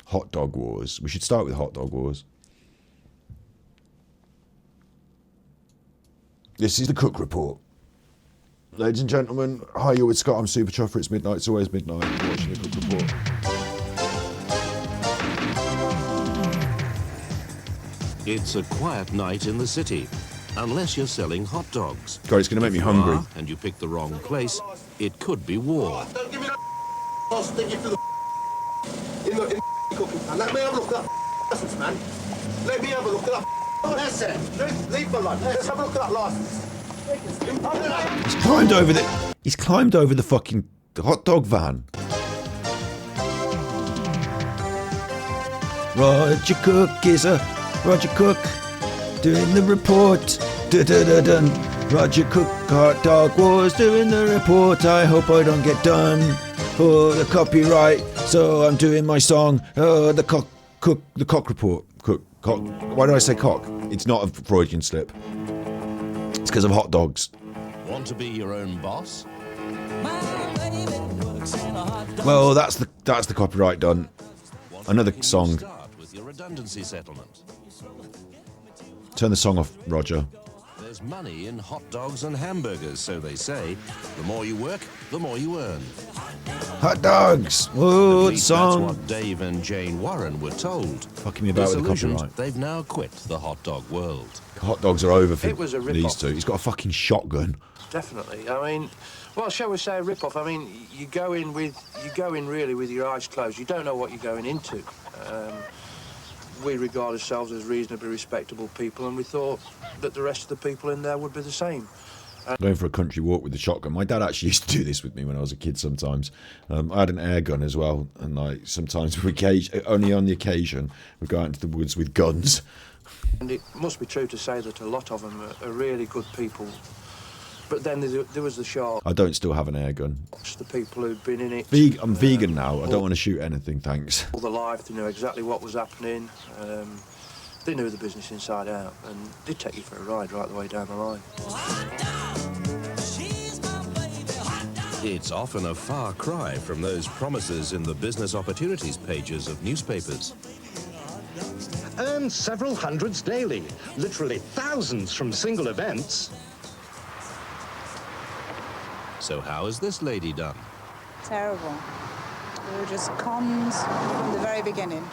Hot Dog Wars. We should start with Hot Dog Wars. This is the Cook Report. Ladies and gentlemen, hi, you're with Scott. I'm Super Chuffer. It's midnight. It's always midnight. You're watching the Cook Report. It's a quiet night in the city, unless you're selling hot dogs. God, it's going to make me hungry. And you pick the wrong place, it could be war. Don't give me that I'll stick you to the in the cooking pan. Let me have a look at that license, man. Let me have a look at that. That's it. Leave me alone. Let's have a look at that license. He's climbed over the fucking hot dog van. Roger Cook is a Roger Cook doing the report. Dun. Roger Cook, Hot Dog Wars, doing the report. I hope I don't get done for the copyright, so I'm doing my song. The cock report. Cook. Why did I say cock? It's not a Freudian slip. It's because of hot dogs. Want to be your own boss? Well, that's the copyright done. Another song. Start with your redundancy settlement. Turn the song off, Roger. There's money in hot dogs and hamburgers, so they say. The more you work, the more you earn. Hot dogs. Whoa, At least song. that's what Dave and Jane Warren were told. Fucking me about with the Disillusioned, copyright. they've now quit the hot dog world. Hot dogs are over for It was a these rip-off. two. He's got a fucking shotgun. Definitely. I mean, well, shall we say a rip-off? I mean, you go in really with your eyes closed. You don't know what you're going into. We regard ourselves as reasonably respectable people, and we thought that the rest of the people in there would be the same. Going for a country walk with the shotgun. My dad actually used to do this with me when I was a kid sometimes. I had an air gun as well, and like sometimes only on the occasion we'd go out into the woods with guns. And it must be true to say that a lot of them are really good people. But then there was the sharks, I don't still have an air gun. the people who'd been in it. I'm vegan now. I don't want to shoot anything, thanks. All the life, they knew exactly what was happening. They knew the business inside out, and they'd take you for a ride right the way down the line. It's often a far cry from those promises in the business opportunities pages of newspapers. Earn several hundreds daily, literally thousands from single events. So how has this lady done? Terrible. We were just conned from the very beginning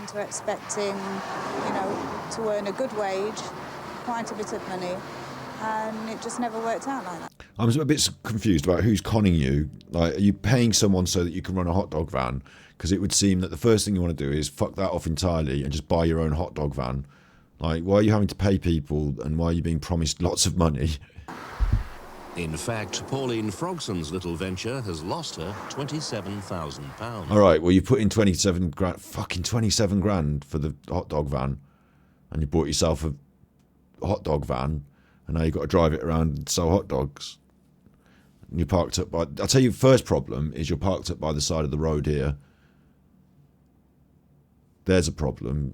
into expecting, to earn a good wage, quite a bit of money, and it just never worked out like that. I'm a bit confused about who's conning you. Like, are you paying someone so that you can run a hot dog van? Because it would seem that the first thing you want to do is fuck that off entirely and just buy your own hot dog van. Like, why are you having to pay people, and why are you being promised lots of money? In fact, Pauline Frogson's little venture has lost her £27,000. All right, well, you put in 27 grand for the hot dog van, and you bought yourself a hot dog van, and now you've got to drive it around and sell hot dogs. And you're parked up by... I'll tell you, first problem is you're parked up by the side of the road here. There's a problem.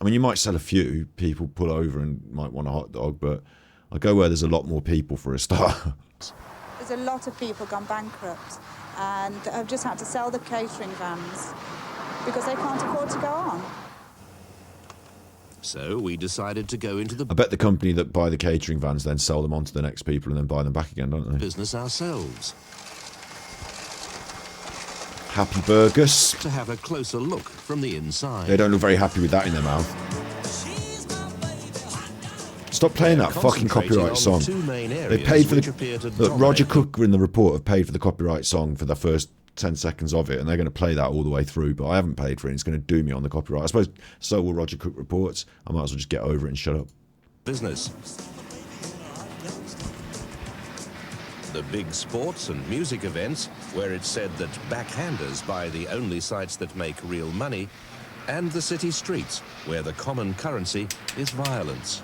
I mean, you might sell a few. People pull over and might want a hot dog, but I go where there's a lot more people for a start. There's a lot of people gone bankrupt and have just had to sell the catering vans because they can't afford to go on. So we decided to go into the I bet the company that buy the catering vans then sell them on to the next people and then buy them back again, don't they? business ourselves Happy Burgers. to have a closer look from the inside. They don't look very happy with that in their mouth. Stop playing that fucking Concentrating copyright on song. two main They areas paid for which appear to the Roger dominate. Cook in the report have paid for the copyright song for the first 10 seconds of it, and they're going to play that all the way through, but I haven't paid for it. It's going to do me on the copyright. I suppose so will Roger Cook reports. I might as well just get over it and shut up. business. The big sports and music events, where it's said that backhanders buy the only sites that make real money, and the city streets, where the common currency is violence.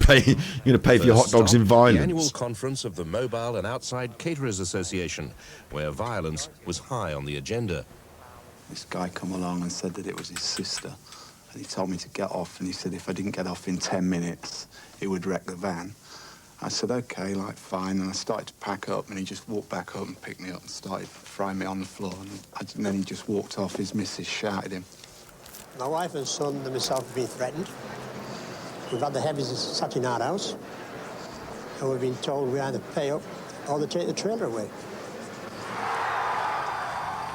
You're going to pay for your hot First dogs stop, in The annual violence. conference of the Mobile and Outside Caterers Association, where violence was high on the agenda. This guy come along and said that it was his sister, and he told me to get off, and he said if I didn't get off in 10 minutes, it would wreck the van. I said, OK, like, fine. And I started to pack up, and he just walked back up and picked me up and started throwing me on the floor. And then he just walked off. His missus shouted him. My wife and son and myself have been threatened. We've had the heavies sat in our house, and we've been told we either pay up or they take the trailer away.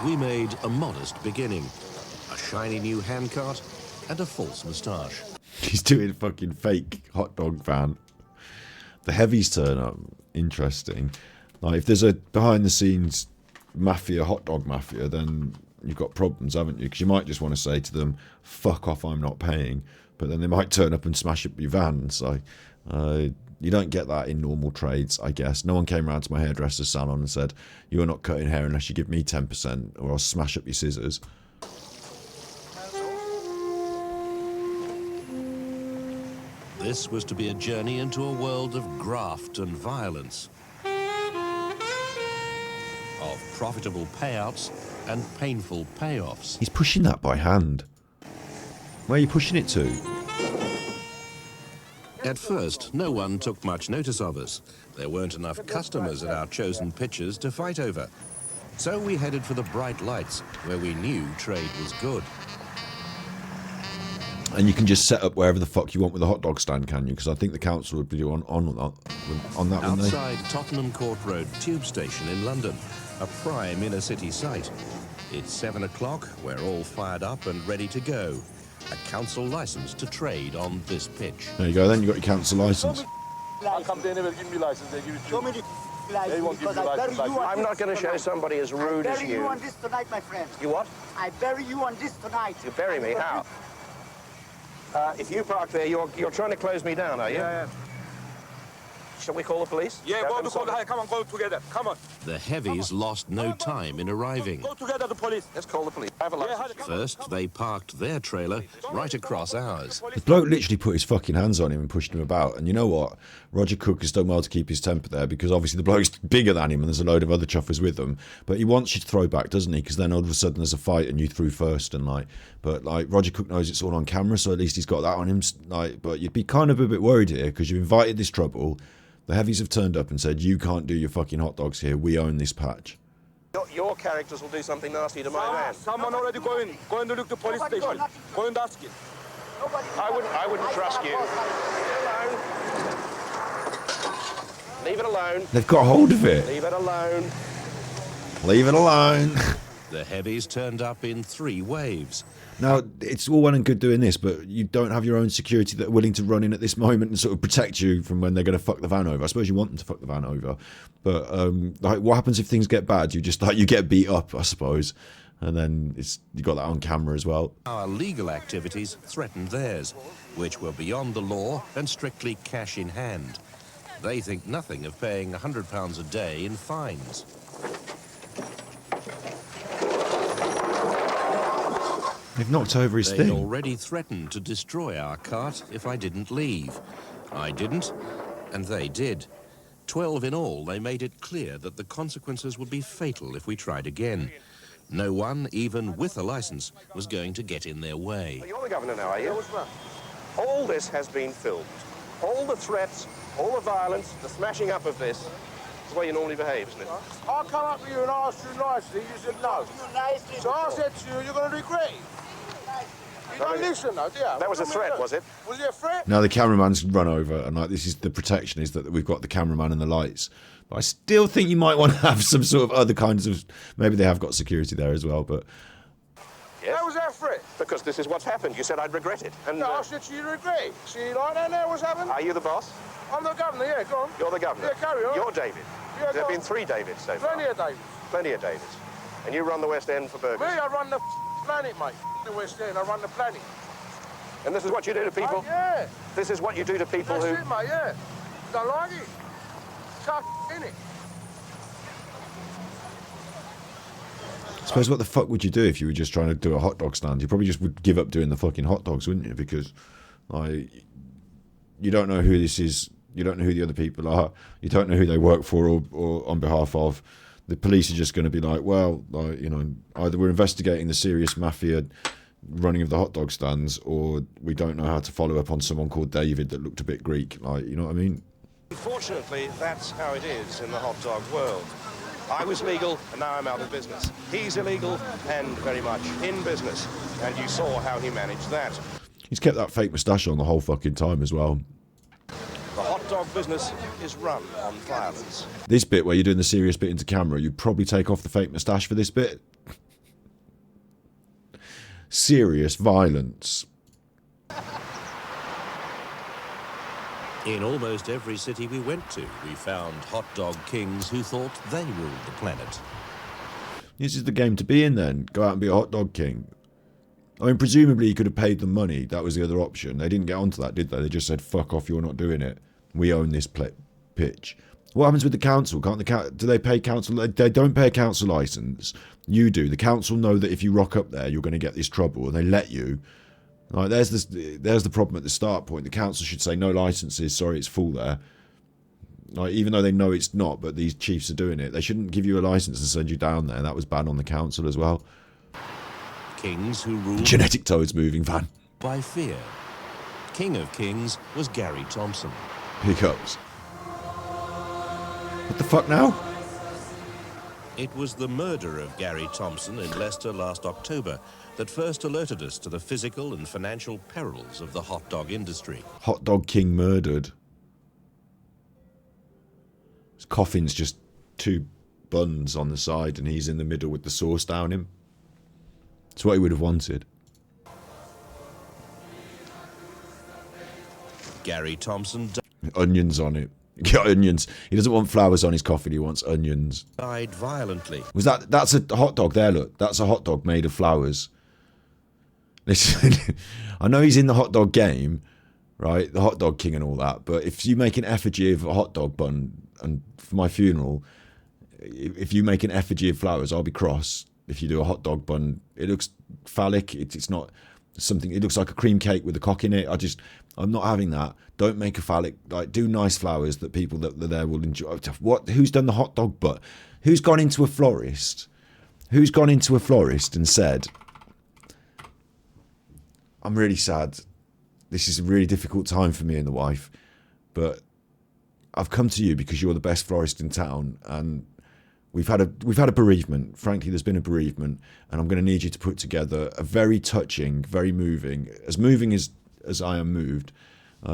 We made a modest beginning. A shiny new handcart and a false moustache. He's doing fucking fake hot dog van. The heavies turn up. Interesting. Like, if there's a behind-the-scenes mafia, hot dog mafia, then you've got problems, haven't you? Because you might just want to say to them, fuck off, I'm not paying. But then they might turn up and smash up your van. So you don't get that in normal trades, I guess. No one came round to my hairdresser's salon and said, you are not cutting hair unless you give me 10% or I'll smash up your scissors. This was to be a journey into a world of graft and violence, of profitable payouts and painful payoffs. He's pushing that by hand. Where are you pushing it to? At first, no one took much notice of us. There weren't enough customers at our chosen pitches to fight over. So we headed for the bright lights, where we knew trade was good. And you can just set up wherever the fuck you want with a hot dog stand, can you? Because I think the council would be on that, wouldn't they? Outside Tottenham Court Road tube station in London, a prime inner city site. It's 7 o'clock, we're all fired up and ready to go. A council licence to trade on this pitch. There you go, then you got your council licence. How come they never give me license? They give it to Show me the license. They won't give you license. I'm not going to show somebody as rude as I bury you you. on this tonight, my friend. You what? I bury you on this tonight. You bury me? How? If you park there, you're trying to close me down, are you? Yeah. Shall we call the police? Yeah, Have go them to call the sort Come on, go together. Come on. The heavies lost no time in arriving. Go together, the police. Let's call the police. I have a license. First, they parked their trailer right across ours. The bloke literally put his fucking hands on him and pushed him about. And you know what? Roger Cook has done well to keep his temper there because obviously the bloke's bigger than him and there's a load of other chuffers with them. But he wants you to throw back, doesn't he? Because then all of a sudden there's a fight and you threw first and like. But like Roger Cook knows it's all on camera, so at least he's got that on him. Like, but you'd be kind of a bit worried here because you've invited this trouble. The heavies have turned up and said, you can't do your fucking hot dogs here. We own this patch. Your characters will do something nasty to my man. Someone already going to look the police station. Go and ask it. I wouldn't trust you. Leave it alone. They've got hold of it. Leave it alone. Leave it alone. The heavies turned up in 3 waves. Now, it's all well and good doing this, but you don't have your own security that are willing to run in at this moment and sort of protect you from when they're going to fuck the van over. I suppose you want them to fuck the van over. But like, what happens if things get bad? You just you get beat up, I suppose. And then you got that on camera as well. Our legal activities threatened theirs, which were beyond the law and strictly cash in hand. They think nothing of paying £100 a day in fines. They've knocked over his They'd thing. already threatened to destroy our cart if I didn't leave. I didn't, and they did. 12 in all, they made it clear that the consequences would be fatal if we tried again. No one, even with a license, was going to get in their way. You're the governor now, are you? All this has been filmed. All the threats, all the violence, the smashing up of this is the way you normally behave, isn't it? I'll come up to you and ask you nicely. You said no. So I said to you, you're going to regret it. You don't listen, though, do you? That was a threat, was it? Was it a threat? Now the cameraman's run over, and like this is the protection is that we've got the cameraman and the lights. But I still think you might want to have some sort of other kinds of. Maybe they have got security there as well, but. Yes. That was that threat. Because this is what's happened. You said I'd regret it. And No, I said you regret it. See, like that now, what's happened? are you the boss? I'm the governor, yeah, go on. You're the governor. Yeah, carry on. You're David. Yeah, there have go been on. 3 Davids so far. Plenty of Davids. Plenty of Davids. And you run the West End for Me, burglars. I run the planet, mate. The West End, I run the planet. And this is what you do to people? Yeah. This is what you do to people That's who... it, mate, yeah. Don't like it. Tough, innit? I suppose what the fuck would you do if you were just trying to do a hot dog stand? You probably just would give up doing the fucking hot dogs, wouldn't you? Because, like, you don't know who this is. You don't know who the other people are. You don't know who they work for or on behalf of. The police are just going to be like, well, like, you know, either we're investigating the serious mafia running of the hot dog stands, or we don't know how to follow up on someone called David that looked a bit Greek. Like, you know what I mean? Unfortunately, that's how it is in the hot dog world. I was legal, and now I'm out of business. He's illegal and very much in business. And you saw how he managed that. He's kept that fake moustache on the whole fucking time as well. The hot dog business is run on violence. This bit where you're doing the serious bit into camera, you'd probably take off the fake moustache for this bit. Serious violence. In almost every city we went to, we found hot dog kings who thought they ruled the planet. This is the game to be in then. Go out and be a hot dog king. I mean, presumably he could have paid them money. That was the other option. They didn't get onto that, did they? They just said, fuck off, you're not doing it. We own this pitch. What happens with the council? Do they pay council? They don't pay a council licence. You do. The council know that if you rock up there, you're going to get this trouble, and they let you. Right, there's the problem at the start point. The council should say, no licences, sorry, it's full there. Like, even though they know it's not, but these chiefs are doing it. They shouldn't give you a licence and send you down there. That was banned on the council as well. Kings who ruled Genetic Toads moving van. by fear. King of Kings was Gary Thompson. Hiccups. What the fuck now? It was the murder of Gary Thompson in Leicester last October that first alerted us to the physical and financial perils of the hot dog industry. Hot dog king murdered. His coffin's just 2 buns on the side and he's in the middle with the sauce down him. It's what he would have wanted. Gary Thompson Onions on it. Yeah, onions. He doesn't want flowers on his coffin, he wants onions. died violently. That's a hot dog there, look. That's a hot dog made of flowers. Listen, I know he's in the hot dog game, right? The hot dog king and all that, but if you make an effigy of a hot dog bun, and for my funeral, if you make an effigy of flowers, I'll be cross. If you do a hot dog bun, it looks phallic. It's not something, it looks like a cream cake with a cock in it. I'm not having that. Don't make a phallic, like, do nice flowers that people that are there will enjoy. What? Who's done the hot dog butt? Who's gone into a florist? Who's gone into a florist and said, I'm really sad. This is a really difficult time for me and the wife, but I've come to you because you're the best florist in town, and we've had a bereavement. Frankly, there's been a bereavement, and I'm going to need you to put together a very touching, very moving as I am moved,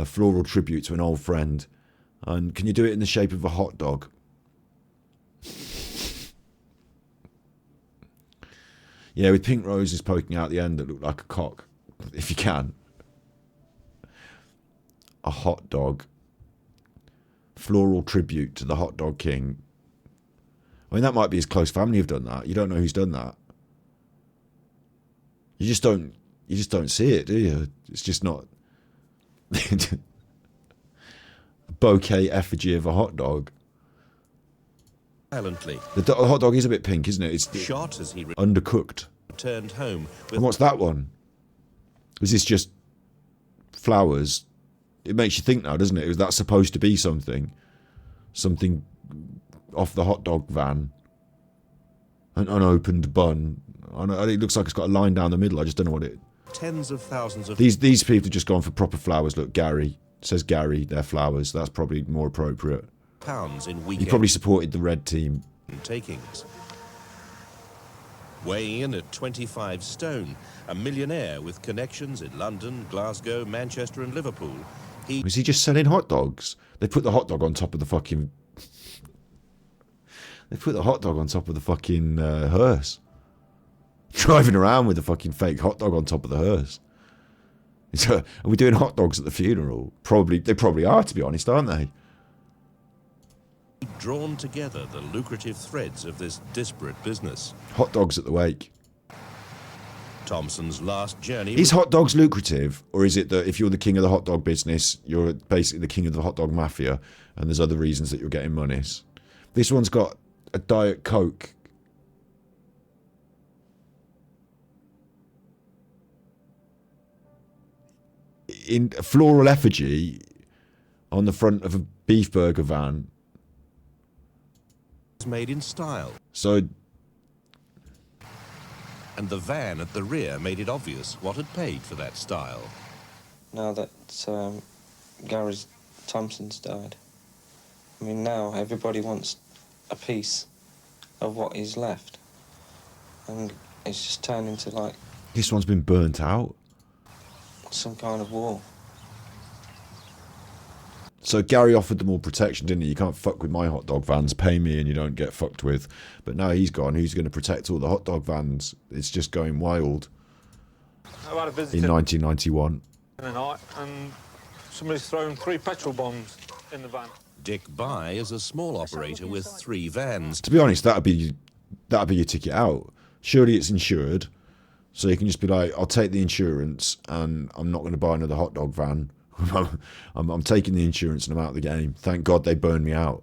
floral tribute to an old friend. And can you do it in the shape of a hot dog? Yeah, with pink roses poking out the end that look like a cock, if you can. A hot dog. Floral tribute to the hot dog king. I mean, that might be his close family have done that. You don't know who's done that. You just don't see it, do you? It's just not a bouquet effigy of a hot dog. Violently. The hot dog is a bit pink, isn't it? It's Shot as he undercooked. returned home with And what's that one? Is this just flowers? It makes you think now, doesn't it? Is that supposed to be something? Something off the hot dog van? An unopened bun? It looks like it's got a line down the middle. I just don't know what it... tens of thousands of These people have just gone for proper flowers. Look, Gary. It says Gary, they're flowers. That's probably more appropriate. pounds in He weekend probably supported the red team. takings. Weighing in at 25 stone, a millionaire with connections in London, Glasgow, Manchester and Liverpool, Was he just selling hot dogs? They put the hot dog on top of the fucking... They put the hot dog on top of the fucking hearse. Driving around with a fucking fake hot dog on top of the hearse. Are we doing hot dogs at the funeral? They probably are, to be honest, aren't they? drawn together the lucrative threads of this disparate business. Hot dogs at the wake. Thompson's last journey... Is hot dogs lucrative, or is it that if you're the king of the hot dog business, you're basically the king of the hot dog mafia, and there's other reasons that you're getting monies? This one's got a Diet Coke. In a floral effigy on the front of a beef burger van. It's made in style. So... And the van at the rear made it obvious what had paid for that style. Now that Gary Thompson's died, I mean, now everybody wants a piece of what is left. And it's just turned into, like, This one's been burnt out. some kind of war. So Gary offered them all protection, didn't he? You can't fuck with my hot dog vans, pay me and you don't get fucked with. But now he's gone, who's going to protect all the hot dog vans? It's just going wild. I had a visit In 1991. in the night, and somebody's thrown 3 petrol bombs in the van. Dick Bye is a small operator with 3 vans. To be honest, that'd be your ticket out. Surely it's insured, so you can just be like, I'll take the insurance and I'm not going to buy another hot dog van. I'm taking the insurance and I'm out of the game. Thank God they burned me out.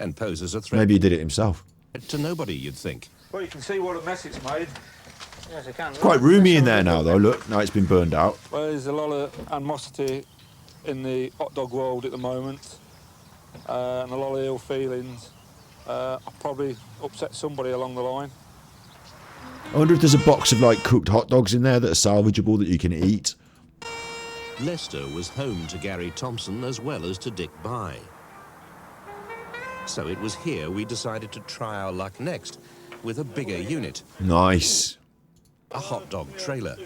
And poses a threat Maybe he did it himself. to nobody, you'd think. Well, you can see what a mess it's made. Yes, I can. It's quite roomy in there now, though. Look, now it's been burned out. Well, there's a lot of animosity in the hot dog world at the moment, and a lot of ill feelings. I probably upset somebody along the line. I wonder if there's a box of like cooked hot dogs in there that are salvageable that you can eat. Leicester was home to Gary Thompson as well as to Dick Bye. So it was here we decided to try our luck next with a bigger unit, Nice. a hot dog trailer.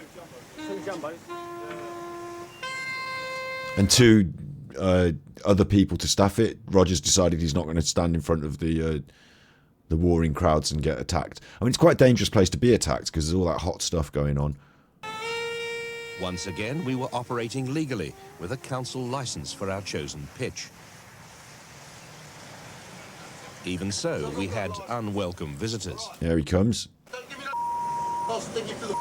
And 2 other people to staff it. Rogers decided he's not going to stand in front of the warring crowds and get attacked. I mean, it's quite a dangerous place to be attacked because there's all that hot stuff going on. Once again, we were operating legally with a council license for our chosen pitch. Even so, we had unwelcome visitors. Here he comes. Don't give me that I'll stick you to the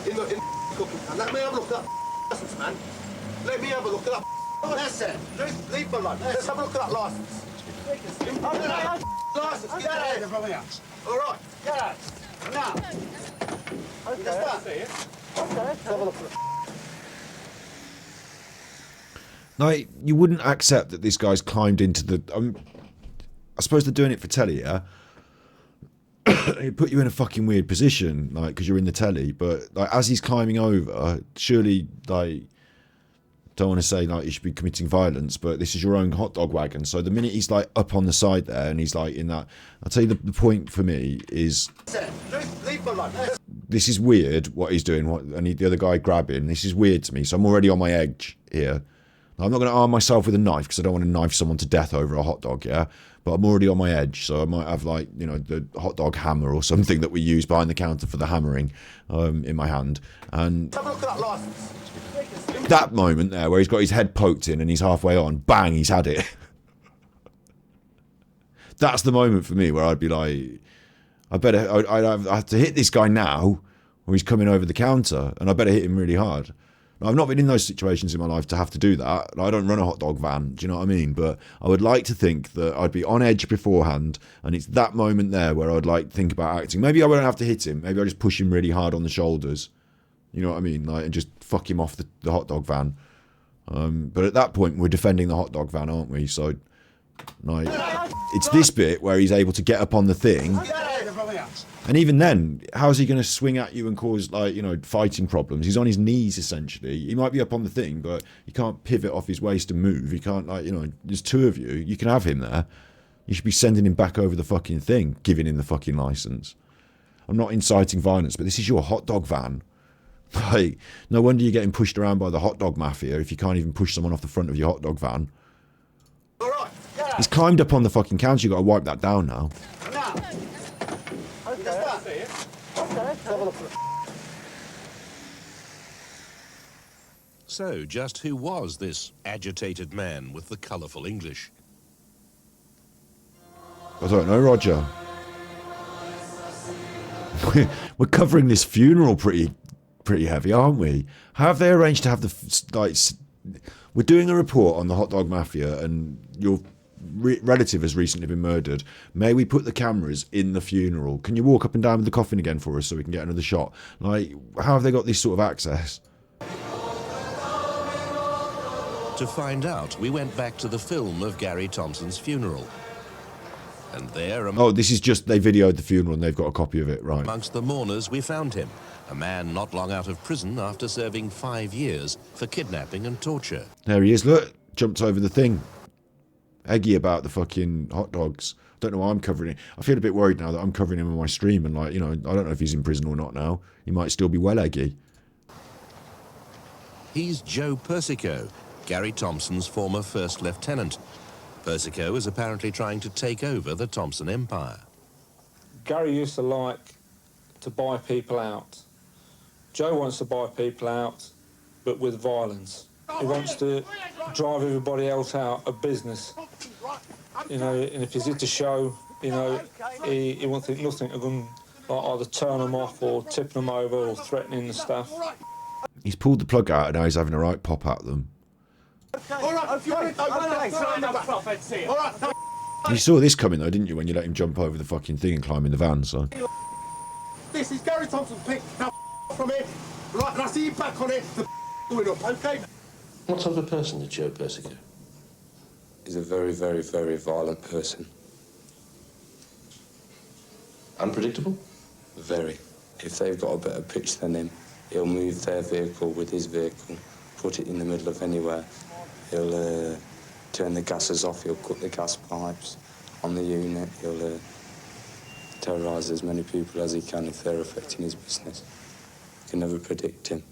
in the cooking pan. Let me have a look at that license, man. Let me have a look at that. Oh, that's it. Leave me alone. Let's have a look at that license. License. Get out of here from here. All right. Get out. Now. Okay. Okay. Let's have a look at it. Now, you wouldn't accept that this guy's climbed into the... I suppose they're doing it for telly, yeah? It put you in a fucking weird position, like, because you're in the telly, but like as he's climbing over, surely, like, don't want to say like you should be committing violence, but this is your own hot dog wagon. So the minute he's like up on the side there and he's like in that, I'll tell you the point for me is this is weird what he's doing, and the other guy grabbing. This is weird to me, so I'm already on my edge here. I'm not going to arm myself with a knife because I don't want to knife someone to death over a hot dog, yeah? But I'm already on my edge, so I might have, like, you know, the hot dog hammer or something that we use behind the counter for the hammering in my hand. And have a look at that license. that moment there where he's got his head poked in and he's halfway on, bang, he's had it. That's the moment for me where I'd be like, I'd have to hit this guy now or he's coming over the counter, and I better hit him really hard. Now, I've not been in those situations in my life to have to do that. I don't run a hot dog van, do you know what I mean? But I would like to think that I'd be on edge beforehand, and it's that moment there where I'd like to think about acting. Maybe I won't have to hit him. Maybe I'll just push him really hard on the shoulders, you know what I mean? Like, and just fuck him off the hot dog van. But at that point, we're defending the hot dog van, aren't we? So, like, it's this bit where he's able to get up on the thing. And even then, how's he going to swing at you and cause, like, you know, fighting problems? He's on his knees, essentially. He might be up on the thing, but he can't pivot off his waist and move. He can't, like, you know, there's 2 of you. You can have him there. You should be sending him back over the fucking thing, giving him the fucking license. I'm not inciting violence, but this is your hot dog van. Like, no wonder you're getting pushed around by the hot dog mafia if you can't even push someone off the front of your hot dog van. He's climbed up on the fucking counter. You've got to wipe that down now. So, just who was this agitated man with the colourful English? I don't know, Roger. We're covering this funeral pretty heavy, aren't we? How have they arranged to have the, like, we're doing a report on the hot dog mafia and your relative has recently been murdered. May we put the cameras in the funeral? Can you walk up and down with the coffin again for us so we can get another shot? Like, how have they got this sort of access? To find out, we went back to the film of Gary Thompson's funeral. And there, Oh, this is just, they videoed the funeral and they've got a copy of it, right. amongst the mourners, we found him, a man not long out of prison after serving 5 years for kidnapping and torture. There he is, look, jumped over the thing. eggy about the fucking hot dogs. Don't know why I'm covering it. I feel a bit worried now that I'm covering him on my stream, and like, you know, I don't know if he's in prison or not now. He might still be well eggy. He's Joe Persico, Gary Thompson's former first lieutenant. Persico is apparently trying to take over the Thompson empire. Gary used to like to buy people out. Joe wants to buy people out, but with violence. He wants to drive everybody else out of business. You know, and if he's at a show, you know, he won't think nothing of them, like either turn them off or tipping them over or threatening the staff. He's pulled the plug out and now he's having a right pop at them. You saw this coming though, didn't you, when you let him jump over the fucking thing and climb in the van, so. This is Gary Thompson, pick from it. Right, and I see you back on it, the going up, okay? What type of person is Joe Persico? He's a very, very, very violent person. Unpredictable? Very. If they've got a better pitch than him, he'll move their vehicle with his vehicle, put it in the middle of anywhere. He'll turn the gases off, he'll cut the gas pipes on the unit, he'll terrorise as many people as he can if they're affecting his business. You can never predict him.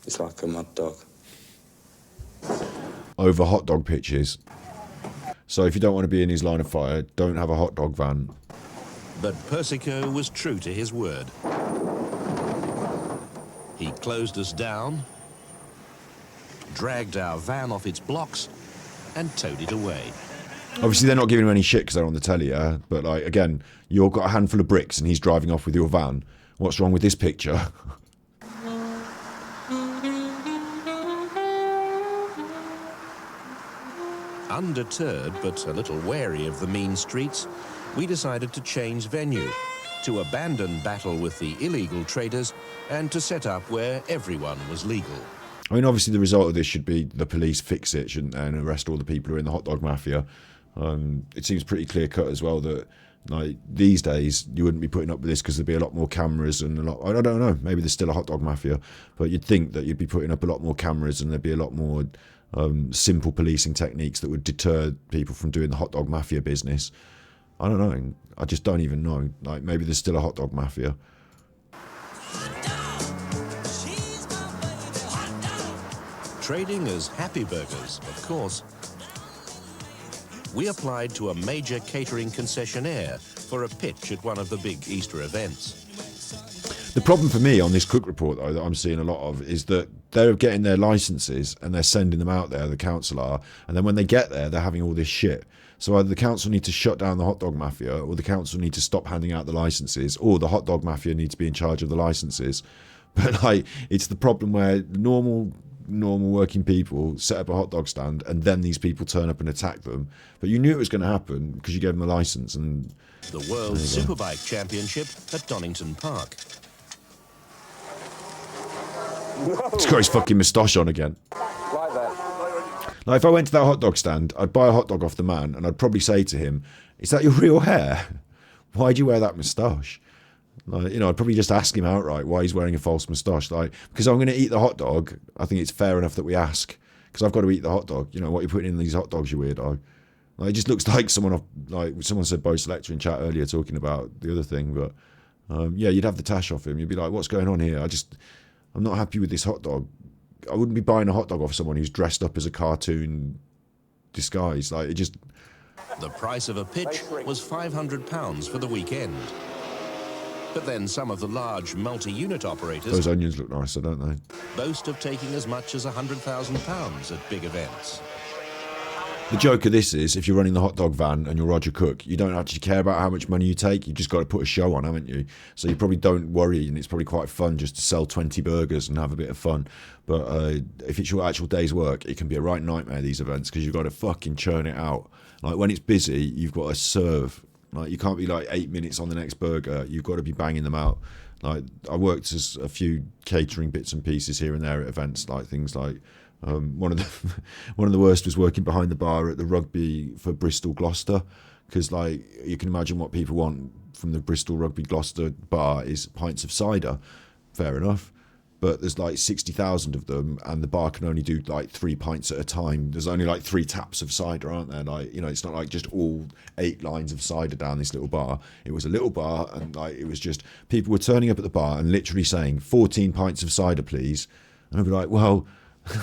It's like a mad dog. Over hot dog pitches. So if you don't want to be in his line of fire, don't have a hot dog van. But Persico was true to his word. He closed us down, dragged our van off its blocks, and towed it away. Obviously, they're not giving him any shit because they're on the telly, yeah? But, like, again, you've got a handful of bricks and he's driving off with your van. What's wrong with this picture? Undeterred, but a little wary of the mean streets, we decided to change venue, to abandon battle with the illegal traders and to set up where everyone was legal. I mean, obviously, the result of this should be the police fix it, shouldn't they, and arrest all the people who are in the hot dog mafia. It seems pretty clear-cut as well that, like, these days, you wouldn't be putting up with this because there'd be a lot more cameras and a lot... I don't know, maybe there's still a hot dog mafia, but you'd think that you'd be putting up a lot more cameras and there'd be a lot more simple policing techniques that would deter people from doing the hot dog mafia business. I don't know. I just don't even know. Like, maybe there's still a hot dog mafia. Trading as Happy Burgers, of course. We applied to a major catering concessionaire for a pitch at one of the big Easter events. The problem for me on this cook report, though, that I'm seeing a lot of, is that they're getting their licences and they're sending them out there, the council are, and then when they get there, they're having all this shit. So either the council need to shut down the hot dog mafia, or the council need to stop handing out the licences, or the hot dog mafia need to be in charge of the licences. But, like, it's the problem where normal working people set up a hot dog stand and then these people turn up and attack them. But you knew it was going to happen because you gave them a licence. And the World Superbike Championship at Donington Park. He's got his fucking moustache on again. Right there. Like, if I went to that hot dog stand, I'd buy a hot dog off the man and I'd probably say to him, "Is that your real hair? Why do you wear that moustache?" Like, you know, I'd probably just ask him outright why he's wearing a false moustache. Like, because I'm going to eat the hot dog, I think it's fair enough that we ask. Because I've got to eat the hot dog. You know, what are you putting in these hot dogs, you weirdo? Like, it just looks like someone said Bo Selector in chat earlier talking about the other thing. But, yeah, you'd have the tash off him. You'd be like, what's going on here? I'm not happy with this hot dog. I wouldn't be buying a hot dog off someone who's dressed up as a cartoon disguise. Like, it just... The price of a pitch was £500 for the weekend. But then some of the large multi-unit operators... Those onions look nicer, don't they? ...boast of taking as much as £100,000 at big events. The joke of this is, if you're running the hot dog van and you're Roger Cook, you don't actually care about how much money you take. You just got to put a show on, haven't you? So you probably don't worry, and it's probably quite fun just to sell 20 burgers and have a bit of fun. But if it's your actual day's work, it can be a right nightmare, these events, because you've got to fucking churn it out. Like, when it's busy, you've got to serve. Like, you can't be like 8 minutes on the next burger. You've got to be banging them out. Like, I worked as a few catering bits and pieces here and there at events, like things like one of the worst was working behind the bar at the rugby for Bristol Gloucester, because, like, you can imagine what people want from the Bristol Rugby Gloucester bar is pints of cider. Fair enough. but there's like 60,000 of them, and the bar can only do like 3 pints at a time. There's only like 3 taps of cider, aren't there? Like, you know, it's not like just all 8 lines of cider down this little bar. It was a little bar, and like it was just people were turning up at the bar and literally saying 14 pints of cider, please. And I'd be like, well,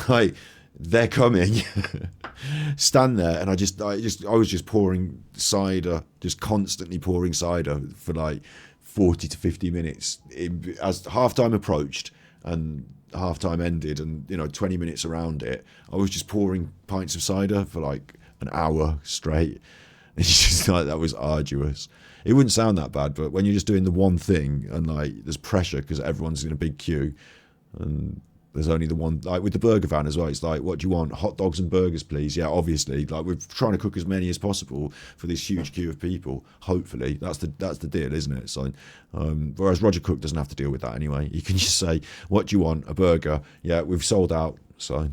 like they're coming. Stand there, and I was just pouring cider, just constantly pouring cider for like 40 to 50 minutes. As halftime approached and halftime ended, and 20 minutes around it, I was just pouring pints of cider for like an hour straight. It's just like, that was arduous. It wouldn't sound that bad, but when you're just doing the one thing and like there's pressure because everyone's in a big queue and there's only the one, like with the burger van as well, it's like, what do you want? Hot dogs and burgers, please. Yeah, obviously, like we're trying to cook as many as possible for this huge queue of people. Hopefully, that's the deal, isn't it? So, whereas Roger Cook doesn't have to deal with that anyway. You can just say, what do you want? A burger? Yeah, we've sold out. So,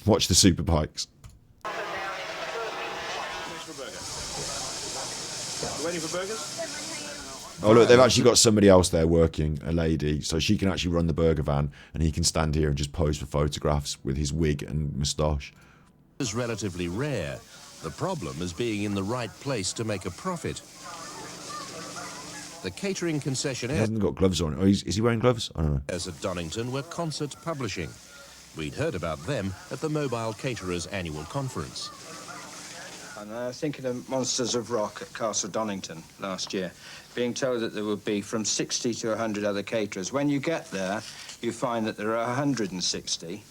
watch the super bikes. Waiting for burgers? Oh look, they've actually got somebody else there working, a lady, so she can actually run the burger van, and he can stand here and just pose for photographs with his wig and moustache. Is relatively rare. The problem is being in the right place to make a profit. The catering concessionaire... He hasn't got gloves on. Oh, is he wearing gloves? I don't know. As at Donington were Concert Publishing. We'd heard about them at the Mobile Caterers Annual Conference. And thinking of Monsters of Rock at Castle Donington last year, being told that there would be from 60 to 100 other caterers. When you get there, you find that there are 160.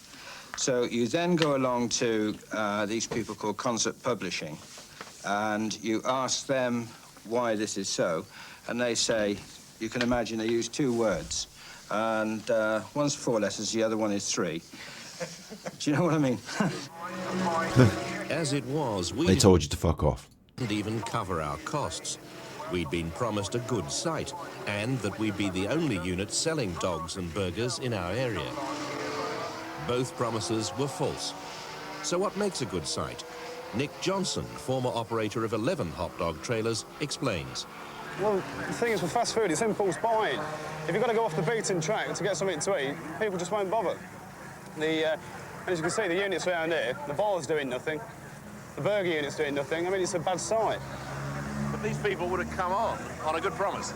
So you then go along to these people called Concert Publishing, and you ask them why this is so, and they say, you can imagine they use 2 words, and one's 4 letters, the other one is 3. Do you know what I mean? As it was, we They told you to fuck off. didn't even cover our costs. We'd been promised a good site, and that we'd be the only unit selling dogs and burgers in our area. Both promises were false. So what makes a good site? Nick Johnson, former operator of 11 hot dog trailers, explains. Well, the thing is with fast food, it's impulse buying. If you've got to go off the beaten track to get something to eat, people just won't bother. As you can see, the units around here, the bar's doing nothing, the burger unit's doing nothing. I mean, it's a bad site. But these people would have come on a good promise.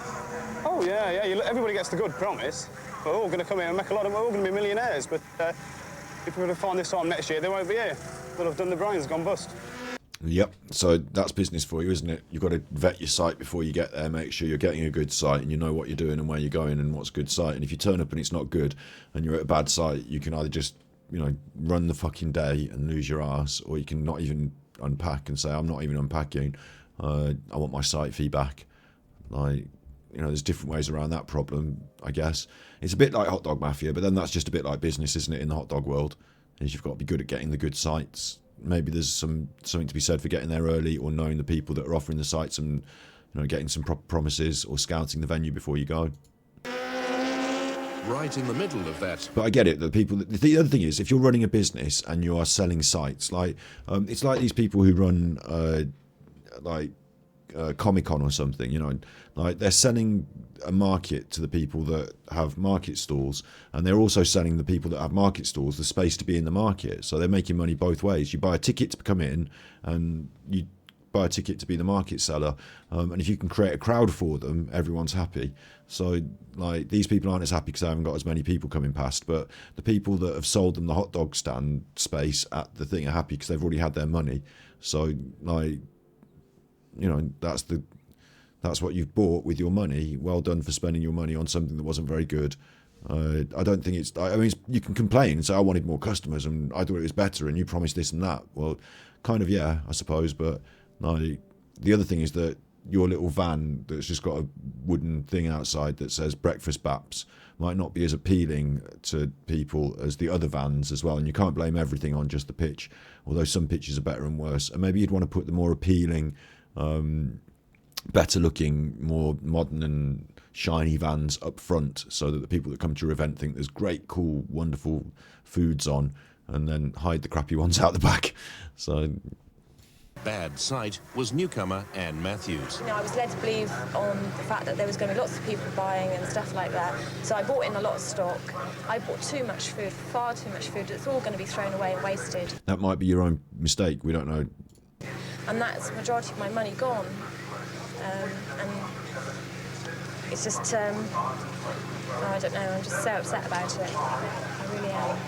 Oh, yeah. Everybody gets the good promise. We're all going to come here and make a lot of... We're all going to be millionaires, but if we're going to find this time next year, they won't be here. They'll have done the brains, gone bust. Yep, so that's business for you, isn't it? You've got to vet your site before you get there, make sure you're getting a good site and you know what you're doing and where you're going and what's a good site. And if you turn up and it's not good and you're at a bad site, you can either just, run the fucking day and lose your ass, or you can not even unpack and say, I'm not even unpacking, I want my site fee back. There's different ways around that problem, I guess. It's a bit like Hot Dog Mafia, but then that's just a bit like business, isn't it, in the hot dog world? Is you've got to be good at getting the good sites. Maybe there's something to be said for getting there early, or knowing the people that are offering the sites and getting some proper promises, or scouting the venue before you go. Right in the middle of that. But I get it. The other thing is, if you're running a business and you are selling sites, it's like these people who run Comic-Con or something, like they're selling a market to the people that have market stalls, and they're also selling the people that have market stalls the space to be in the market. So they're making money both ways. You buy a ticket to come in, and you buy a ticket to be the market seller. And if you can create a crowd for them, everyone's happy. So these people aren't as happy because they haven't got as many people coming past, but the people that have sold them the hot dog stand space at the thing are happy because they've already had their money. So that's what you've bought with your money. Well done for spending your money on something that wasn't very good. I don't think you can complain and say, I wanted more customers and I thought it was better and you promised this and that. Well, kind of, yeah, I suppose. But the other thing is that your little van that's just got a wooden thing outside that says breakfast baps might not be as appealing to people as the other vans as well. And you can't blame everything on just the pitch, although some pitches are better and worse. And maybe you'd want to put the more appealing, better looking, more modern and shiny vans up front, so that the people that come to your event think there's great, cool, wonderful foods on, and then hide the crappy ones out the back. So Bad sight was newcomer Anne Matthews. You know, I was led to believe on the fact that there was going to be lots of people buying and stuff like that. So I bought in a lot of stock. I bought too much food, far too much food. It's all going to be thrown away and wasted. That might be your own mistake. We don't know. And that's the majority of my money gone. And it's just, I don't know, I'm just so upset about it. I really am.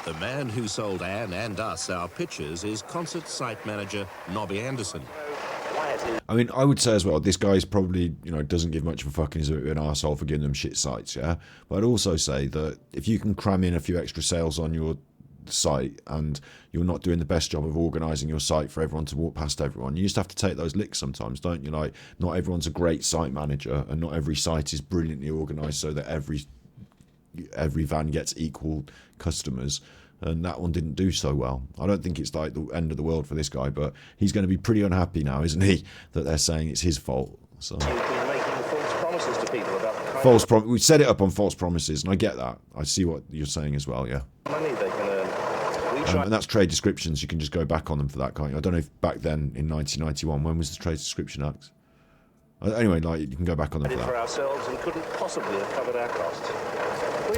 The man who sold Anne and us our pictures is concert site manager Nobby Anderson. I mean, I would say as well, this guy's probably, you know, doesn't give much of a fuck and is a bit of an arsehole for giving them shit sites, yeah? But I'd also say that if you can cram in a few extra sales on your site and you're not doing the best job of organising your site for everyone to walk past everyone, you just have to take those licks sometimes, don't you? Like, not everyone's a great site manager and not every site is brilliantly organised so that every van gets equal customers, and that one didn't do so well. I don't think it's like the end of the world for this guy, but he's going to be pretty unhappy now, isn't he, that they're saying it's his fault. So You've been making false promises to people about the kind we set it up on false promises, and I get that. I see what you're saying as well, yeah. of money they can earn. We try And that's trade descriptions. You can just go back on them for that, can't you? I don't know if back then in 1991, when was the Trade Description Act? Anyway, like, you can go back on them did for for that. ourselves and couldn't possibly have covered our costs. We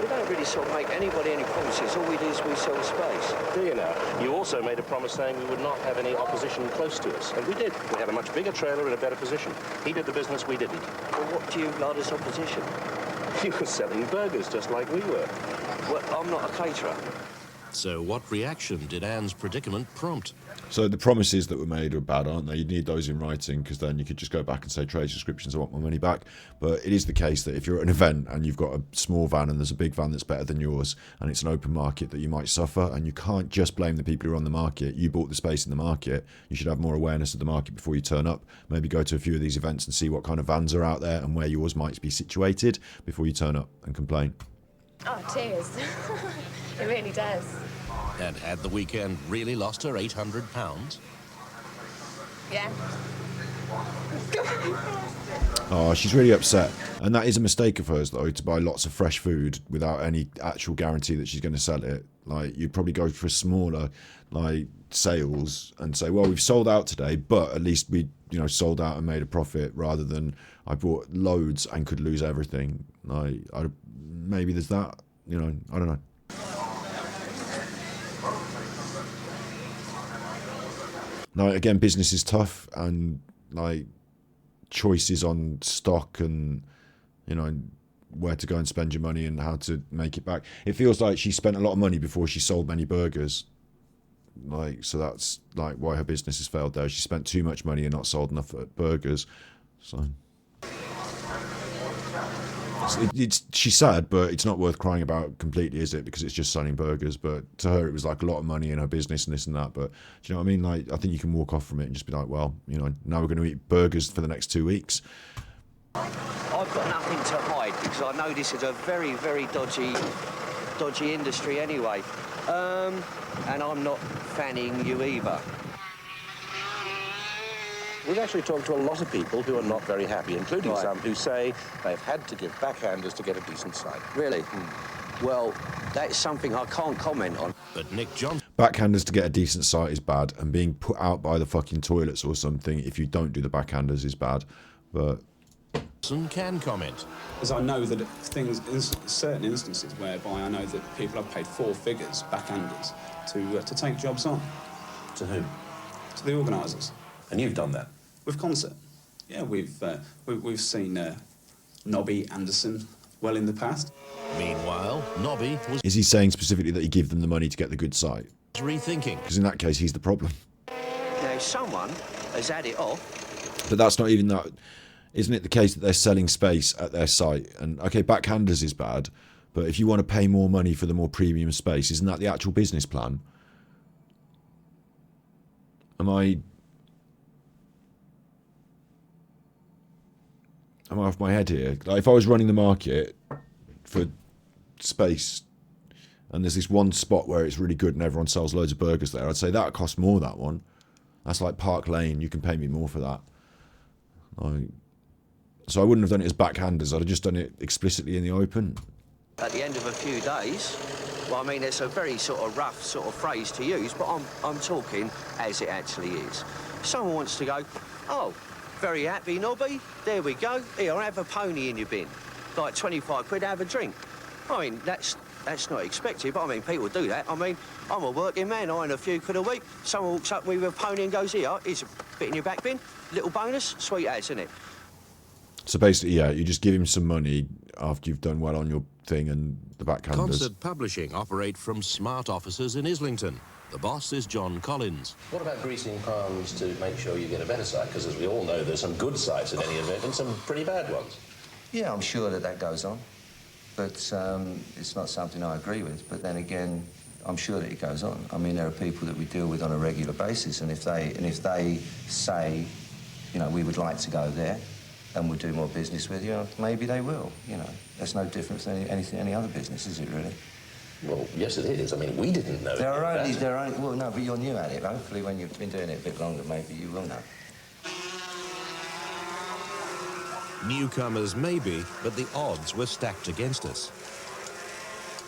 don't really sort of make anybody any promises. All we do is we sell space. Do you now? You also made a promise saying we would not have any opposition close to us, and we did. We had a much bigger trailer in a better position. He did the business, we didn't. Well, what do you regard as opposition? He was selling burgers just like we were. Well, I'm not a caterer. So what reaction did Anne's predicament prompt? So the promises that were made are bad, aren't they? You need those in writing, because then you could just go back and say, trade descriptions, I want my money back. But it is the case that if you're at an event and you've got a small van and there's a big van that's better than yours, and it's an open market, that you might suffer, and you can't just blame the people who are on the market. You bought the space in the market. You should have more awareness of the market before you turn up. Maybe go to a few of these events and see what kind of vans are out there and where yours might be situated before you turn up and complain. Oh, tears. It really does. And had the weekend really lost her £800? Yeah. Oh, she's really upset. And that is a mistake of hers, though, to buy lots of fresh food without any actual guarantee that she's going to sell it. Like, you'd probably go for smaller, like, sales and say, well, we've sold out today, but at least we, you know, sold out and made a profit, rather than I bought loads and could lose everything. Like, maybe there's that, you know, I don't know. Now, again, business is tough, and like choices on stock and, you know, where to go and spend your money and how to make it back. It feels like she spent a lot of money before she sold many burgers. Like, so that's like why her business has failed there. She spent too much money and not sold enough burgers. So she's sad, but it's not worth crying about completely, is it? Because it's just selling burgers. But to her, it was like a lot of money in her business and this and that. But do you know what I mean? Like, I think you can walk off from it and just be like, well, you know, now we're going to eat burgers for the next 2 weeks. I've got nothing to hide because I know this is a very, very dodgy industry anyway. And I'm not fanning you either. We've actually talked to a lot of people who are not very happy, including Right. some who say they've had to give backhanders to get a decent site. Really? Well, that's something I can't comment on. But Nick Johnson Backhanders to get a decent site is bad, and being put out by the fucking toilets or something if you don't do the backhanders is bad. But can comment. As I know that things, in certain instances whereby I know that people have paid 4 figures, backhanders, to take jobs on. To whom? To the organisers. And you've done that? With Concert. Yeah, we've seen Nobby Anderson well in the past. Meanwhile, Nobby was is he saying specifically that he give them the money to get the good site? rethinking. Because in that case, he's the problem. Now, someone has had it off. But that's not even that. Isn't it the case that they're selling space at their site? And okay, backhanders is bad, but if you want to pay more money for the more premium space, isn't that the actual business plan? Am I off my head here? Like, if I was running the market for space and there's this one spot where it's really good and everyone sells loads of burgers there, I'd say that costs more, that one. That's like Park Lane, you can pay me more for that. So I wouldn't have done it as backhanders, I'd have just done it explicitly in the open. At the end of a few days, Well, I mean, it's a very sort of rough sort of phrase to use, but I'm talking as it actually is. Someone wants to go, oh, very happy, Nobby, there we go, here, have a pony in your bin. Like 25 quid, have a drink. I mean, that's not expected, but I mean, people do that. I mean, I'm a working man, I earn a few quid a week. Someone walks up with a pony and goes, here, here's a bit in your back bin, little bonus, sweet as, isn't it? So basically, yeah, you just give him some money after you've done well on your thing, and the backhanders. Concert Publishing operate from smart offices in Islington. The boss is John Collins. What about greasing palms to make sure you get a better site? Because as we all know, there's some good sites at any event and some pretty bad ones. Yeah, I'm sure that goes on, but it's not something I agree with. But then again, I'm sure that it goes on. I mean, there are people that we deal with on a regular basis, and if they say, you know, we would like to go there, and we'll do more business with you, maybe they will. You know, that's no different than any other business, is it really? Well, yes, it is. I mean, we didn't know. Well, no, but you're new at it. Hopefully, when you've been doing it a bit longer, maybe you will know. Newcomers maybe, but the odds were stacked against us.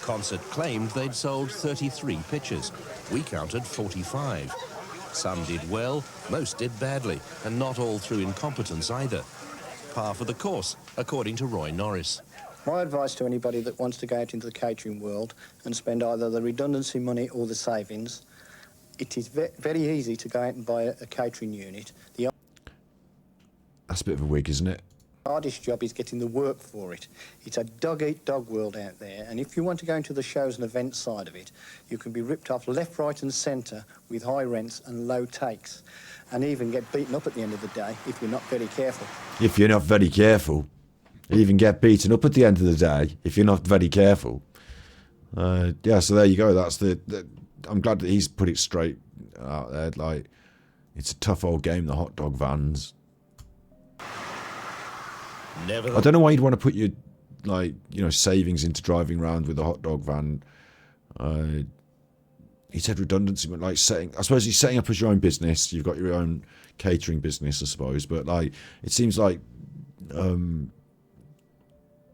Concert claimed they'd sold 33 pictures. We counted 45. Some did well, most did badly, and not all through incompetence either. Par for the course, according to Roy Norris. My advice to anybody that wants to go out into the catering world and spend either the redundancy money or the savings, it is very easy to go out and buy a catering unit. That's a bit of a wig, isn't it? The hardest job is getting the work for it. It's a dog-eat-dog world out there, and if you want to go into the shows and events side of it, you can be ripped off left, right and centre with high rents and low takes, and even get beaten up at the end of the day if you're not very careful. If you're not very careful. Even get beaten up at the end of the day if you're not very careful. Yeah, so there you go. That's the I'm glad that he's put it straight out there. Like, it's a tough old game, the hot dog vans. I don't know why you'd want to put your, like, you know, savings into driving around with a hot dog van. He said redundancy, but like I suppose he's setting up as your own business. You've got your own catering business, I suppose. But like, it seems like,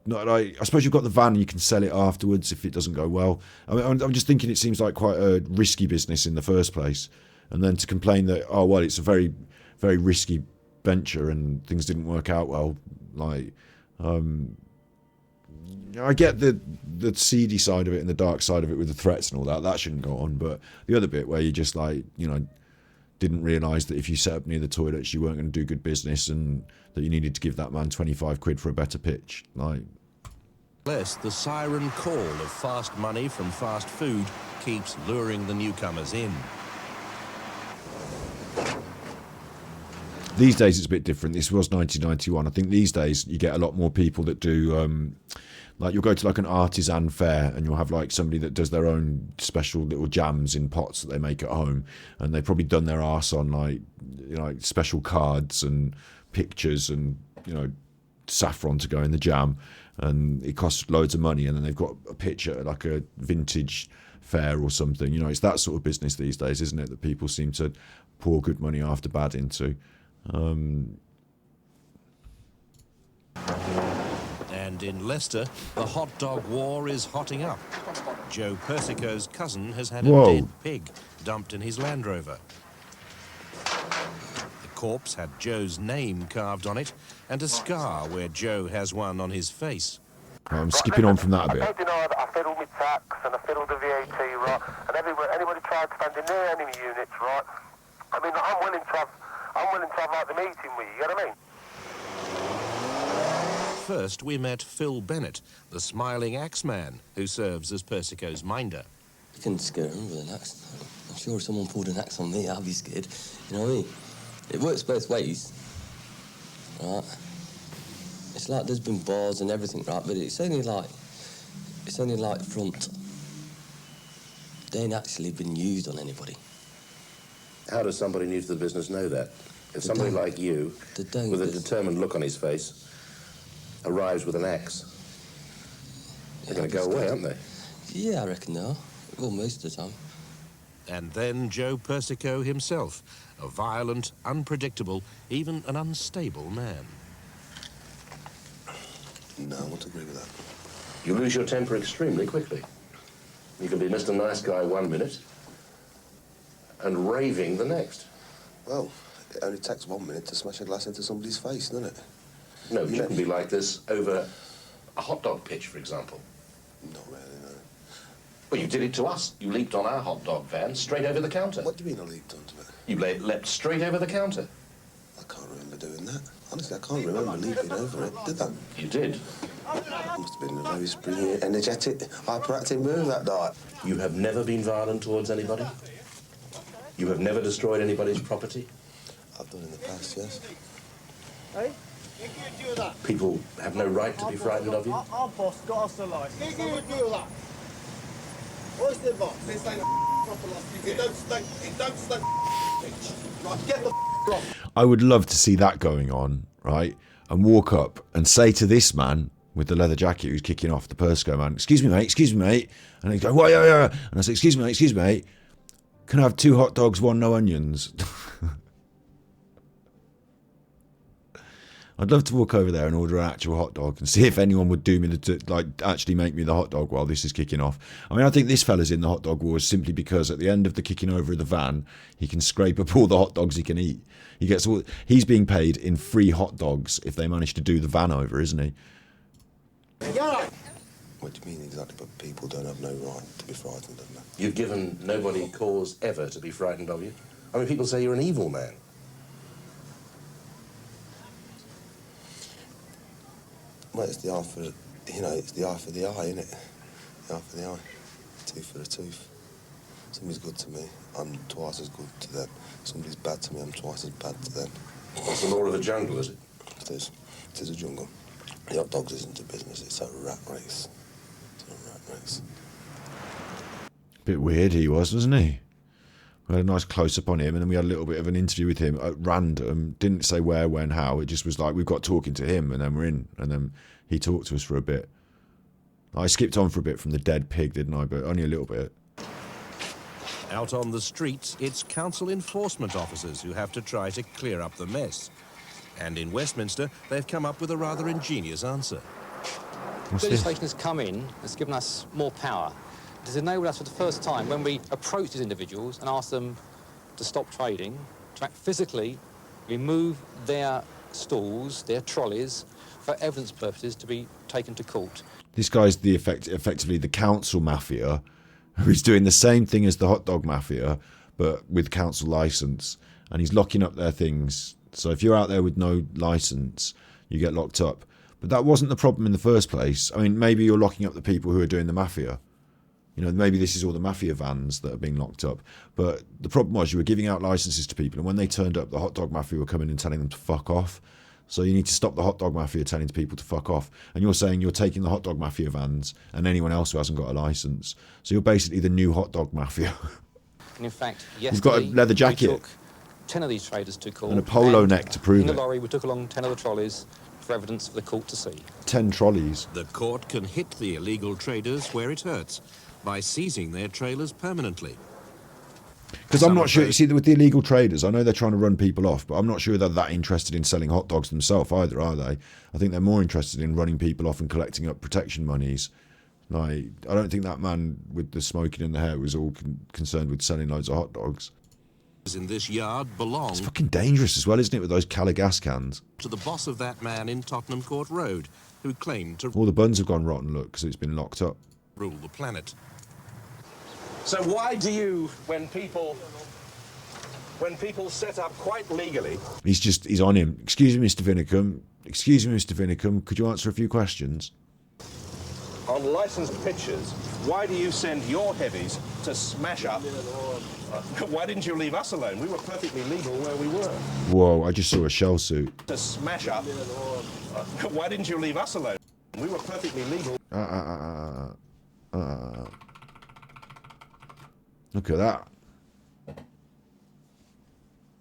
not like, I suppose you've got the van and you can sell it afterwards if it doesn't go well. I mean, I'm just thinking it seems like quite a risky business in the first place. And then to complain that, oh, well, it's a very, very risky venture and things didn't work out well. Like, I get the seedy side of it and the dark side of it with the threats and all that. That shouldn't go on. But the other bit where you just, like, you know, didn't realise that if you set up near the toilets you weren't going to do good business and that you needed to give that man 25 quid for a better pitch. Like, Less the siren call of fast money from fast food keeps luring the newcomers in. these days it's a bit different. This was 1991. I think these days you get a lot more people that do like, you'll go to like an artisan fair and you'll have like somebody that does their own special little jams in pots that they make at home, and they've probably done their arse on like, you know, like special cards and pictures and, you know, saffron to go in the jam, and it costs loads of money, and then they've got a picture at like a vintage fair or something. You know, it's that sort of business these days, isn't it, that people seem to pour good money after bad into. And in Leicester, the hot dog war is hotting up. Joe Persico's cousin has had a dead pig dumped in his Land Rover. The corpse had Joe's name carved on it and a scar where Joe has one on his face. I'm skipping on from that a bit. I know that I fiddled my tax and I fiddled the VAT, right? And anybody tried standing near any units, right? I mean, I'm willing to have like the meeting with you, you know what I mean? First, we met Phil Bennett, the smiling axeman who serves as Persico's minder. You can scare him with an axe. I'm sure if someone pulled an axe on me, I'd be scared. You know what I mean? It works both ways, right? It's like there's been bars and everything, right? But it's only like front. They ain't actually been used on anybody. How does somebody new to the business know that? If somebody like you, with a determined look on his face, arrives with an axe, they're going to go away, aren't they? Yeah, I reckon they are. Well, most of the time. And then Joe Persico himself, a violent, unpredictable, even an unstable man. No, I won't agree with that. You lose your temper extremely quickly. You can be Mr. Nice Guy 1 minute and raving the next. Well, it only takes 1 minute to smash a glass into somebody's face, doesn't it? No, you can be like this over a hot dog pitch, for example. Not really, no. Well, you did it to us. You leaped on our hot dog van straight over the counter. What do you mean I leaped onto it? You leapt straight over the counter. I can't remember doing that. Honestly, I can't remember leaping over it. Did I? You did. Must have been a very springy, energetic, hyperactive move that night. You have never been violent towards anybody? You have never destroyed anybody's property? I've done in the past, yes. Hey? People have no right to be frightened of you? Our boss got us the license. Who would do that? What's the boss? They say the proper license. It don't stink. Right, get the off. I would love to see that going on, right? And walk up and say to this man with the leather jacket who's kicking off, the Persco man, excuse me, mate. And he's going, why, yeah. And I say, excuse me, mate. Can I have 2 hot dogs, 1 no onions? I'd love to walk over there and order an actual hot dog and see if anyone would do me actually make me the hot dog while this is kicking off. I mean, I think this fella's in the hot dog wars simply because at the end of the kicking over of the van, he can scrape up all the hot dogs he can eat. He's being paid in free hot dogs if they manage to do the van over, isn't he? What do you mean exactly? But people don't have no right to be frightened of them. You've given nobody cause ever to be frightened of you. I mean, people say you're an evil man. Well, it's the eye for, it's the eye for the eye, isn't it? The eye for the eye. Tooth for the tooth. Somebody's good to me, I'm twice as good to them. Somebody's bad to me, I'm twice as bad to them. That's the law of the jungle, is it? It is. It is a jungle. The hot dogs isn't a business, it's a rat race. It's a rat race. Bit weird he was, wasn't he? We had a nice close-up on him, and then we had a little bit of an interview with him at random. Didn't say where, when, how. It just was like, we've got talking to him, and then we're in. And then he talked to us for a bit. I skipped on for a bit from the dead pig, didn't I? But only a little bit. Out on the streets, it's council enforcement officers who have to try to clear up the mess. And in Westminster, they've come up with a rather ingenious answer. Legislation has come in, has given us more power. It has enabled us for the first time, when we approach these individuals and ask them to stop trading, to physically remove their stalls, their trolleys, for evidence purposes to be taken to court. This guy's effectively the council mafia, who's doing the same thing as the hot dog mafia, but with council licence. And he's locking up their things. So if you're out there with no licence, you get locked up. But that wasn't the problem in the first place. I mean, maybe you're locking up the people who are doing the mafia. You know, maybe this is all the mafia vans that are being locked up. But the problem was you were giving out licences to people, and when they turned up, the hot dog mafia were coming and telling them to fuck off. So you need to stop the hot dog mafia telling people to fuck off. And you're saying you're taking the hot dog mafia vans and anyone else who hasn't got a licence. So you're basically the new hot dog mafia. And in fact, You've got a leather jacket. we took 10 of these traders to court. And a polo neck to prove in the it. lorry, we took along 10 of the trolleys for evidence for the court to see. 10 trolleys. The court can hit the illegal traders where it hurts by seizing their trailers permanently. Because I'm not sure, you see, with the illegal traders, I know they're trying to run people off, but I'm not sure they're that interested in selling hot dogs themselves either, are they? I think they're more interested in running people off and collecting up protection monies. Like, I don't think that man with the smoking in the hair was all concerned with selling loads of hot dogs. In this yard belong It's fucking dangerous as well, isn't it, with those Cali gas cans? to the boss of that man in Tottenham Court Road, who claimed to All the buns have gone rotten, look, because it's been locked up. rule the planet. So why do you, when people set up quite legally... He's on him. Excuse me, Mr. Vinicum. Excuse me, Mr. Vinicum. Could you answer a few questions? On licensed pitches, why do you send your heavies to smash up? Why didn't you leave us alone? We were perfectly legal where we were. Whoa, I just saw a shell suit. To smash up? Why didn't you leave us alone? We were perfectly legal. Look at that.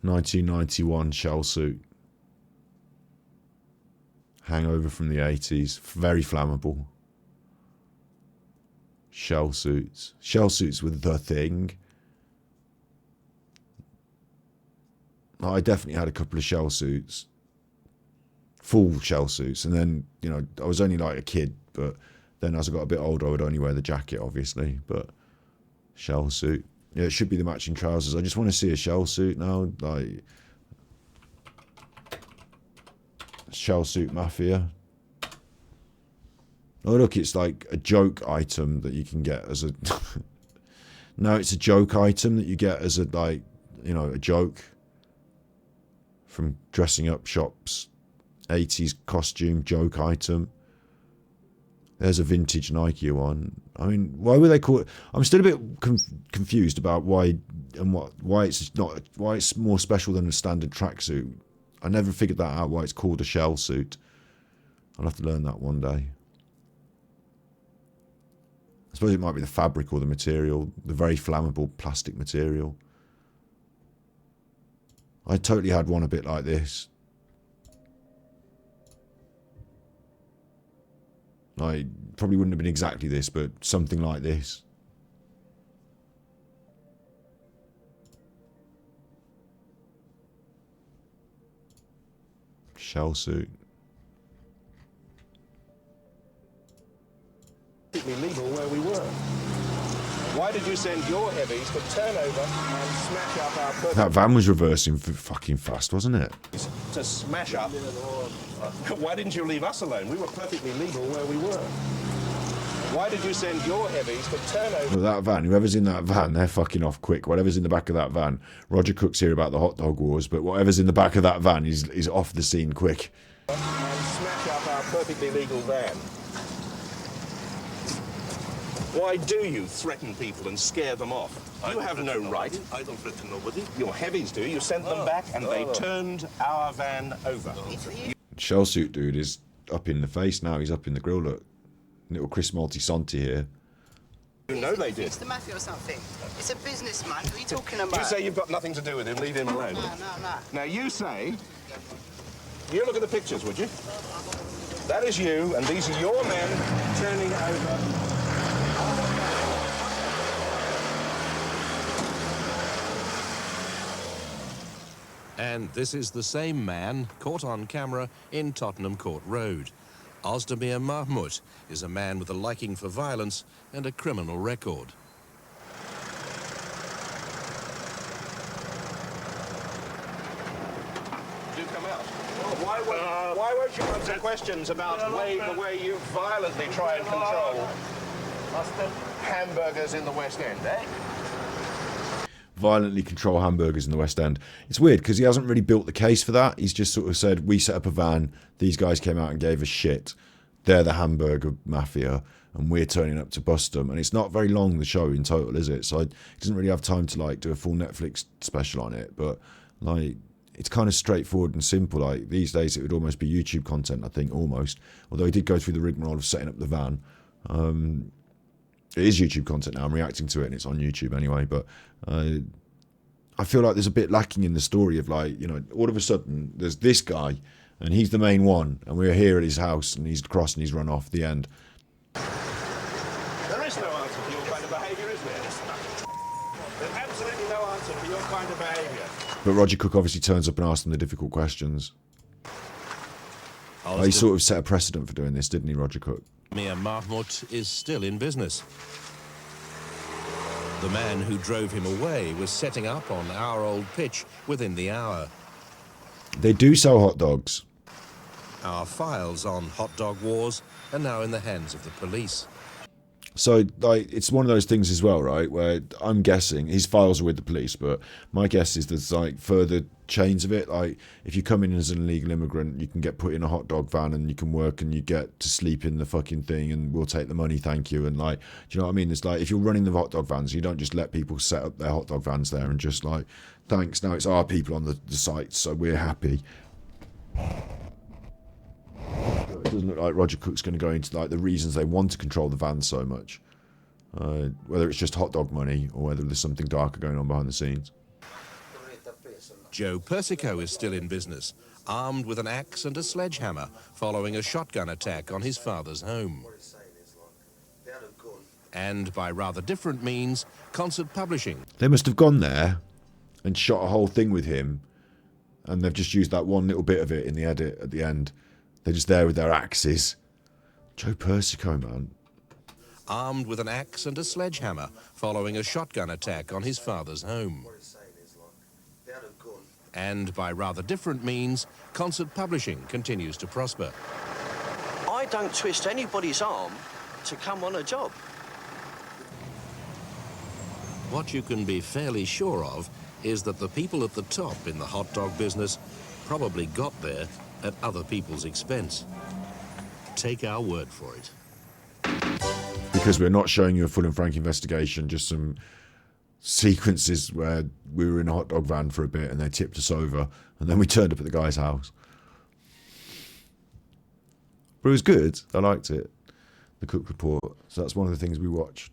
1991 shell suit. Hangover from the 80s. Very flammable. Shell suits. Shell suits were the thing. I definitely had a couple of shell suits. Full shell suits. And then, you know, I was only like a kid, but then as I got a bit older, I would only wear the jacket, obviously. But Shell suit. Yeah, it should be the matching trousers. I just want to see a shell suit now. Like, shell suit mafia. Oh look, it's like a joke item that you can get as a... No, it's a joke item that you get as a, like, you know, a joke from dressing up shops. 80s costume joke item. There's a vintage Nike one. I mean, why would they call it? I'm still a bit confused about why it's more special than a standard tracksuit. I never figured that out, why it's called a shell suit. I'll have to learn that one day. I suppose it might be the fabric or the material, the very flammable plastic material. I totally had one a bit like this. Like, probably wouldn't have been exactly this, but something like this. Shell suit. Legal where we were. Why did you send your heavies to turn over and smash up our purpose? That van was reversing fucking fast, wasn't it? To smash up. Why didn't you leave us alone? We were perfectly legal where we were. Why did you send your heavies to turn over? Well, that van, whoever's in that van, they're fucking off quick. Whatever's in the back of that van. Roger Cook's here about the hot dog wars, but whatever's in the back of that van is off the scene quick. And smash up our perfectly legal van. Why do you threaten people and scare them off? You have no right. I don't threaten nobody. Your heavies do. You sent them back and they turned our van over. Shell suit dude is up in the face now. He's up in the grill, look. Little Chris Maltisanti here. You know they did. It's the mafia or something. It's a businessman. What are you talking about? You say you've got nothing to do with him. Leave him alone. No. Now you say... You look at the pictures, would you? That is you, and these are your men turning over... And this is the same man caught on camera in Tottenham Court Road. Ozdemir Mahmut is a man with a liking for violence and a criminal record. Do come out. Well, why won't you answer questions about the way you violently try and control hamburgers in the West End, eh? Violently control hamburgers in the West End. It's weird because he hasn't really built the case for that. He's just sort of said, we set up a van, these guys came out and gave us shit. They're the hamburger mafia and we're turning up to bust them. And it's not very long, the show in total, is it? So he doesn't really have time to like do a full Netflix special on it. But like, it's kind of straightforward and simple. Like these days it would almost be YouTube content, I think, almost. Although he did go through the rigmarole of setting up the van. It is YouTube content now. I'm reacting to it and it's on YouTube anyway. But I feel like there's a bit lacking in the story of like, you know, all of a sudden there's this guy and he's the main one and we're here at his house and he's crossed and he's run off. The end. There is no answer for your kind of behaviour, is there? There's absolutely no answer for your kind of behaviour. But Roger Cook obviously turns up and asks them the difficult questions. He sort of set a precedent for doing this, didn't he, Roger Cook? Ozdemir Mahmut is still in business. The man who drove him away was setting up on our old pitch within the hour. They do sell hot dogs. Our files on hot dog wars are now in the hands of the police. So, like, it's one of those things as well, right, where I'm guessing his files are with the police, but my guess is there's, like, further chains of it. Like, if you come in as an illegal immigrant, you can get put in a hot dog van and you can work and you get to sleep in the fucking thing and we'll take the money, thank you. And, like, do you know what I mean? It's like, if you're running the hot dog vans, you don't just let people set up their hot dog vans there and just, like, thanks, now it's our people on the site, so we're happy. It doesn't look like Roger Cook's going to go into like the reasons they want to control the van so much. Whether it's just hot dog money or whether there's something darker going on behind the scenes. Joe Persico is still in business, armed with an axe and a sledgehammer, following a shotgun attack on his father's home. And by rather different means, Concert Publishing. They must have gone there and shot a whole thing with him, and they've just used that one little bit of it in the edit at the end. They're just there with their axes. Joe Persico, man. armed with an axe and a sledgehammer, following a shotgun attack on his father's home. And by rather different means, Concert Publishing continues to prosper. I don't twist anybody's arm to come on a job. What you can be fairly sure of is that the people at the top in the hot dog business probably got there at other people's expense. Take our word for it. Because we're not showing you a full and frank investigation, just some sequences where we were in a hot dog van for a bit and they tipped us over and then we turned up at the guy's house. But it was good. I liked it. The Cook Report. So that's one of the things we watched.